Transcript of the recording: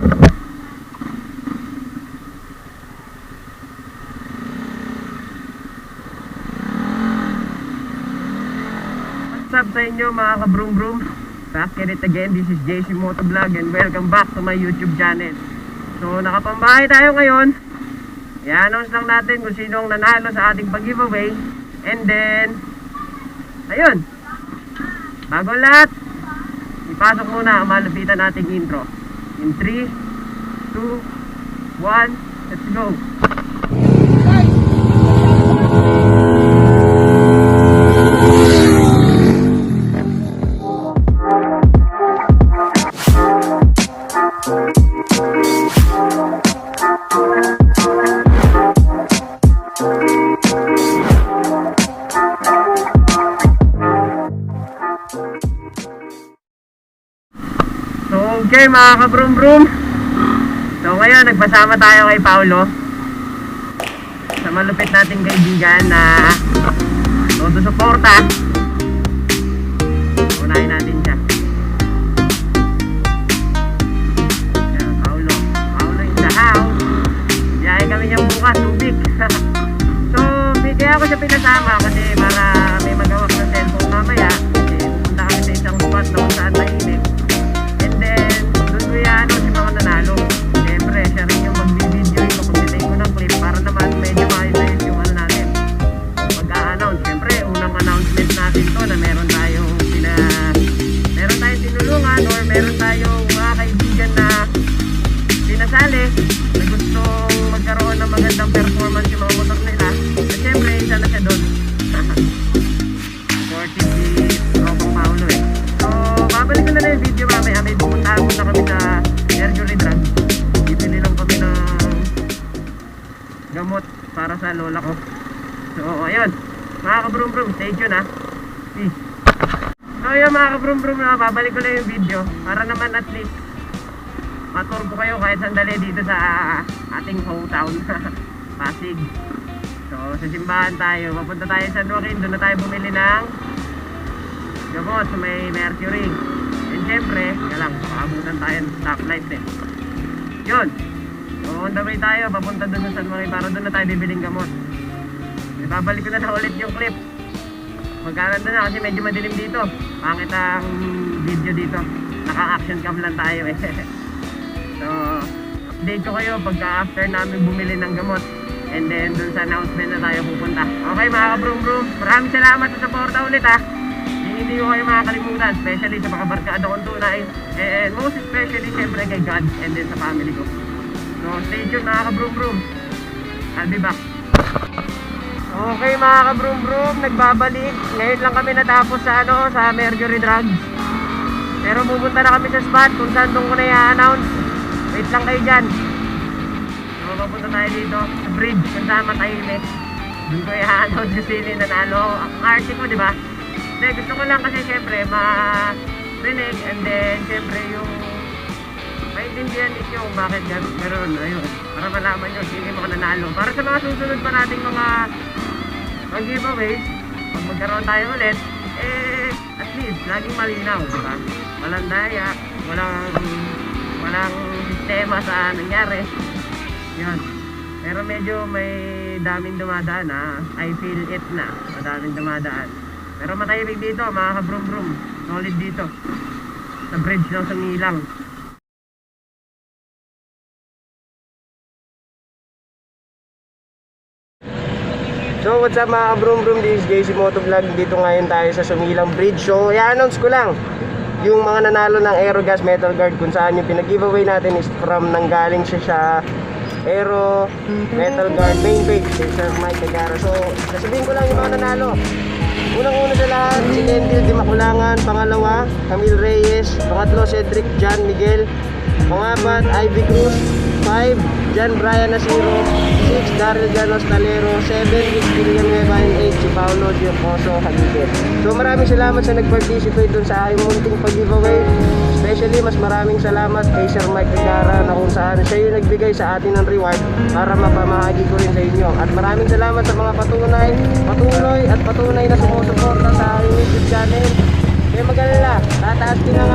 What's up sa inyo mga ka-broom-broom? Back at it again, this is JC Motovlog and welcome back to my YouTube channel. So nakapambahay tayo ngayon. I-announce lang natin kung sino ang nanalo sa ating pag-giveaway. And then, ayun, bago lahat, ipasok muna ang malupitan nating intro. In 3, 2, 1, let's go! Okay mga ka-broom-broom, so ngayon nagpasama tayo kay Paulo sa malupit nating kaibigan na todo suporta. Unahin natin siya. Yan, Paulo in the house. Biyahe kami niyang bukas, Subic. So kaya ako siya pinasama kasi para may magawak ng cellphone mamaya kasi pupunta kami sa isang spot na kung saan mainit. Kaya ano si mga nanalo. Siyempre, siya rin yung mag-video yung kapag-take ko ng clip para naman medyo maayos yung ano natin mag-a-announce. Siyempre, unang announcement natin to na meron tayong tinulungan or meron tayong mga kaibigan na pinasali na gustong magkaroon ng magandang performance yung mga motor nila. At siyempre, isa na siya doon. Supporting si Tropang Paulo eh. So, babalik ko na yung video mamaya. May pupuntahan muna kami sa Mercury Drug. Bibili lang kami ng gamot para sa lola ko. So, ayun. Mga ka-broom-broom, stay tuned ha. Peace. So, ayun mga ka-broom-broom na babalik ko na yung video para naman at least matur ko kayo kahit sandali dito sa ating hometown. Pasig. So, sa simbahan tayo. Papunta tayo sa San Joaquin. Doon na tayo bumili ng gamot sa may Mercury. And syempre, lang, makabutan tayo ng stoplight eh. Yun. So on the way tayo, papunta doon sa San Joaquin para doon na tayo bibiling gamot. Ibabalik ko na ulit yung clip. Magkaranda na kasi medyo madilim dito. Pangit ang video dito. Naka-action cam lang tayo eh. So, update ko kayo pagka after namin bumili ng gamot. And then doon sa announcement na tayo pupunta. Okay mga ka-broom-broom, maraming salamat sa suporta ulit ha. Hindi ko kayo makakalimutan, especially sa mga barkada kong tunay, and most especially syempre kay God and then sa family ko. So stay tuned mga ka-broom-broom, I'll be back. Okay mga ka-broom-broom, nagbabalik. Ngayon lang kami natapos sa Mercury Drugs. Pero pupunta na kami sa spot kung saan doon ko na i-announce. Wait lang kayo dyan. So papunta tayo dito sa bridge kung saan matahimik. Doon ko i-announce kasi nanalo ang RC ko, diba? Gusto ko lang kasi syempre ma-rinig and then syempre yung maintindihan ninyo kung bakit gano'n, ayun, para malaman nyo sino yung mga nanalo para sa mga susunod pa nating mga giveaways pag magkaroon tayo ulit at least laging malinaw, diba? Walang daya, walang sistema sa nangyari yun. Pero medyo may daming dumadaan I feel it na madaming dumadaan. Pero matahimik dito mga ka-broom-broom. Solid dito sa bridge ng Sangilang. So what's up mga ka-broom-broom, this is JC Motovlog. Dito ngayon tayo sa Sumilang Bridge. So i-announce ko lang yung mga nanalo ng Aerogas Metal Guard kung saan yung pinag-giveaway natin is from nanggaling siya sa Aero Metal Guard main page si Sir Mike Cagara. So sasabihin ko lang yung mga nanalo. Unang-una sa lahat, si Kendall Di Makulangan. Pangalawa, Camille Reyes. Pangatlo, Cedric John Miguel. Pangapat, Ivy Cruz. 5, John Brian Nasiro. 6, Daryl Janos Talero. 7, Rick Villanueva. And 8, si Paolo Giocoso Halibet. So maraming salamat sa nag-participate dun sa aking munting pag-giveaway. Especially mas maraming salamat kay Sir Mike Cagara na kung saan siya yung nagbigay sa atin ng reward para mapamahagi ko rin sa inyo. At maraming salamat sa mga patuloy na sumusuporta sa aking YouTube channel. Kaya mag-alala, tataas din ang